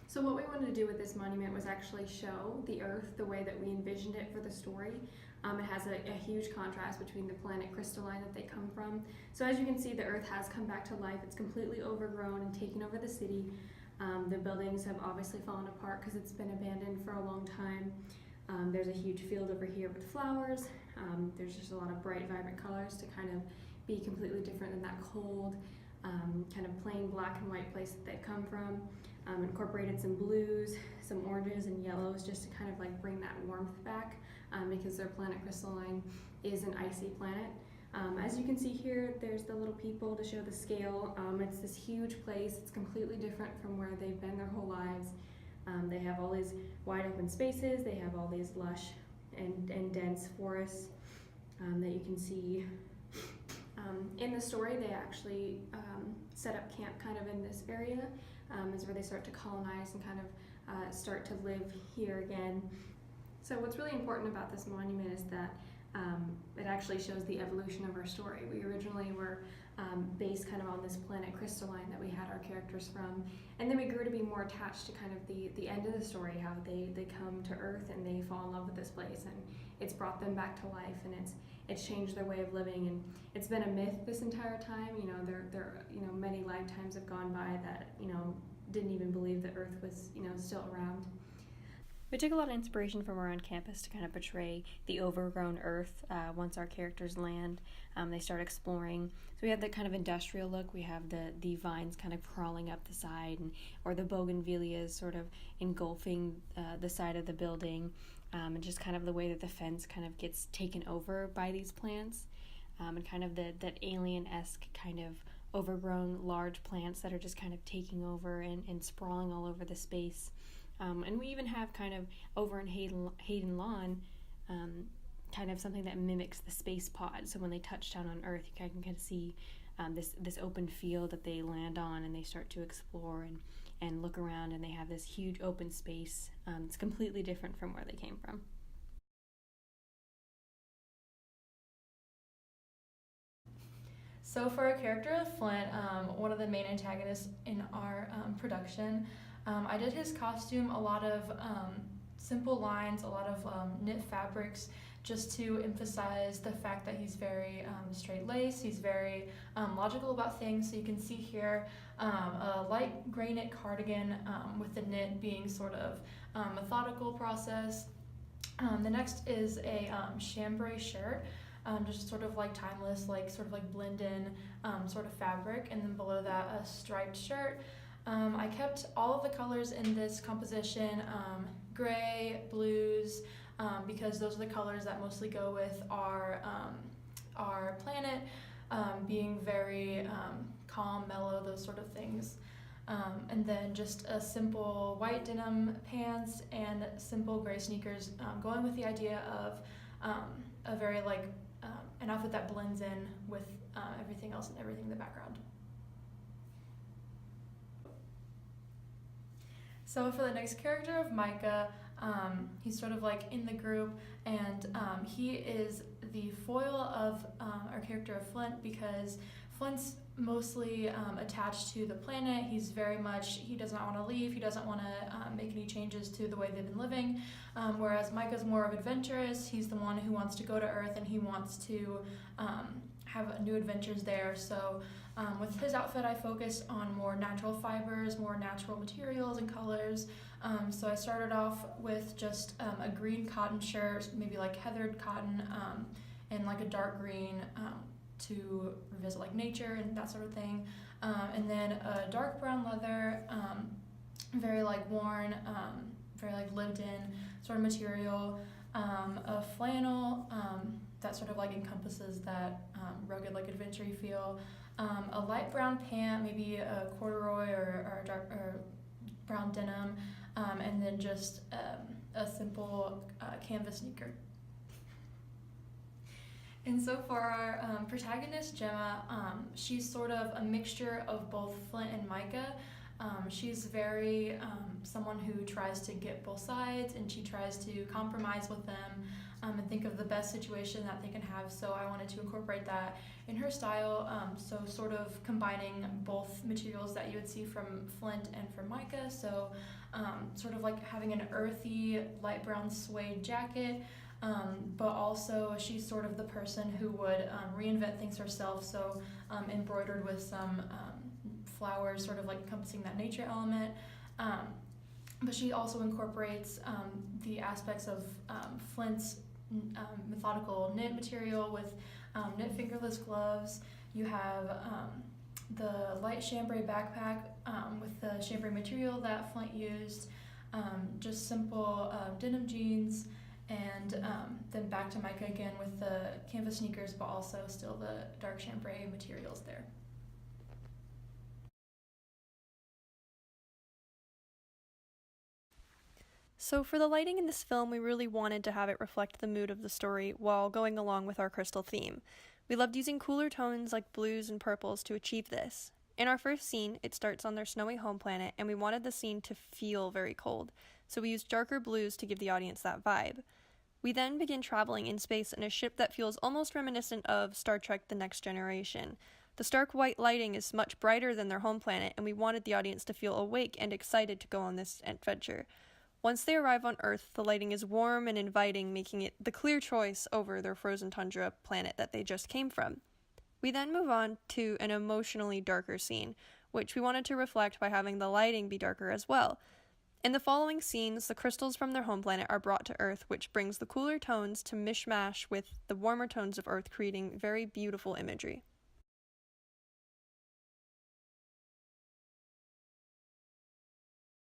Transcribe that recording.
So what we wanted to do with this monument was actually show the Earth the way that we envisioned it for the story. It has a huge contrast between the planet crystalline that they come from. So as you can see, the Earth has come back to life. It's completely overgrown and taken over the city. The buildings have obviously fallen apart because it's been abandoned for a long time. There's a huge field over here with flowers. There's just a lot of bright, vibrant colors to kind of be completely different than that cold, kind of plain black and white place that they've come from. Incorporated some blues, some oranges and yellows just to kind of like bring that warmth back because their planet crystalline is an icy planet. As you can see here, there's the little people to show the scale. It's this huge place. It's completely different from where they've been their whole lives. They have all these wide open spaces. They have all these lush and dense forests that you can see. In the story, they actually set up camp kind of in this area. Is where they start to colonize and kind of start to live here again. So what's really important about this monument is that it actually shows the evolution of our story. We originally were based kind of on this planet crystalline that we had our characters from, and then we grew to be more attached to kind of the end of the story, how they come to Earth and they fall in love with this place, and it's brought them back to life, and it's changed their way of living, and it's been a myth this entire time. You know, there many lifetimes have gone by that didn't even believe the Earth was still around. We took a lot of inspiration from around campus to kind of portray the overgrown Earth. Once our characters land, they start exploring. So we have that kind of industrial look. We have the vines kind of crawling up the side, or the bougainvilleas sort of engulfing the side of the building, and just kind of the way that the fence kind of gets taken over by these plants, and kind of that alien-esque kind of overgrown large plants that are just kind of taking over and sprawling all over the space. And we even have kind of over in Hayden Lawn, kind of something that mimics the space pod. So when they touch down on Earth, you can kind of see this open field that they land on, and they start to explore and look around, and they have this huge open space. It's completely different from where they came from. So for our character of Flint, one of the main antagonists in our production, I did his costume, a lot of simple lines, a lot of knit fabrics, just to emphasize the fact that he's very straight-laced, he's very logical about things. So you can see here a light gray knit cardigan with the knit being sort of methodical process. The next is a chambray shirt. Just sort of like timeless, like sort of like blend-in sort of fabric, and then below that a striped shirt. I kept all of the colors in this composition, gray, blues, because those are the colors that mostly go with our planet, being very calm, mellow, those sort of things. And then just a simple white denim pants and simple gray sneakers, going with the idea of a very an outfit that blends in with everything else and everything in the background. So for the next character of Micah, he's sort of like in the group, and he is the foil of our character of Flint, because Flint's mostly attached to the planet. He's very much, he does not want to leave, he doesn't want to make any changes to the way they've been living, whereas Micah's more of adventurous. He's the one who wants to go to Earth, and he wants to have new adventures there. So with his outfit, I focused on more natural fibers, more natural materials and colors. So I started off with just a green cotton shirt, maybe like heathered cotton, and like a dark green to revisit like nature and that sort of thing. And then a dark brown leather, very like worn, very like lived in sort of material, a flannel that sort of like encompasses that rugged like adventure-y feel, a light brown pant, maybe a corduroy or dark or brown denim, and then just a simple canvas sneaker. And so for our protagonist, Gemma, she's sort of a mixture of both Flint and Micah. She's very someone who tries to get both sides, and she tries to compromise with them. and think of the best situation that they can have. So I wanted to incorporate that in her style. So sort of combining both materials that you would see from Flint and from Micah. So sort of like having an earthy light brown suede jacket, but also she's sort of the person who would reinvent things herself. So embroidered with some flowers, sort of like encompassing that nature element. But she also incorporates the aspects of Flint's methodical knit material with knit fingerless gloves. You have the light chambray backpack with the chambray material that Flint used, just simple denim jeans, and then back to Micah again with the canvas sneakers, but also still the dark chambray materials there. So for the lighting in this film, we really wanted to have it reflect the mood of the story while going along with our crystal theme. We loved using cooler tones like blues and purples to achieve this. In our first scene, it starts on their snowy home planet, and we wanted the scene to feel very cold, so we used darker blues to give the audience that vibe. We then begin traveling in space in a ship that feels almost reminiscent of Star Trek: The Next Generation. The stark white lighting is much brighter than their home planet, and we wanted the audience to feel awake and excited to go on this adventure. Once they arrive on Earth, the lighting is warm and inviting, making it the clear choice over their frozen tundra planet that they just came from. We then move on to an emotionally darker scene, which we wanted to reflect by having the lighting be darker as well. In the following scenes, the crystals from their home planet are brought to Earth, which brings the cooler tones to mishmash with the warmer tones of Earth, creating very beautiful imagery.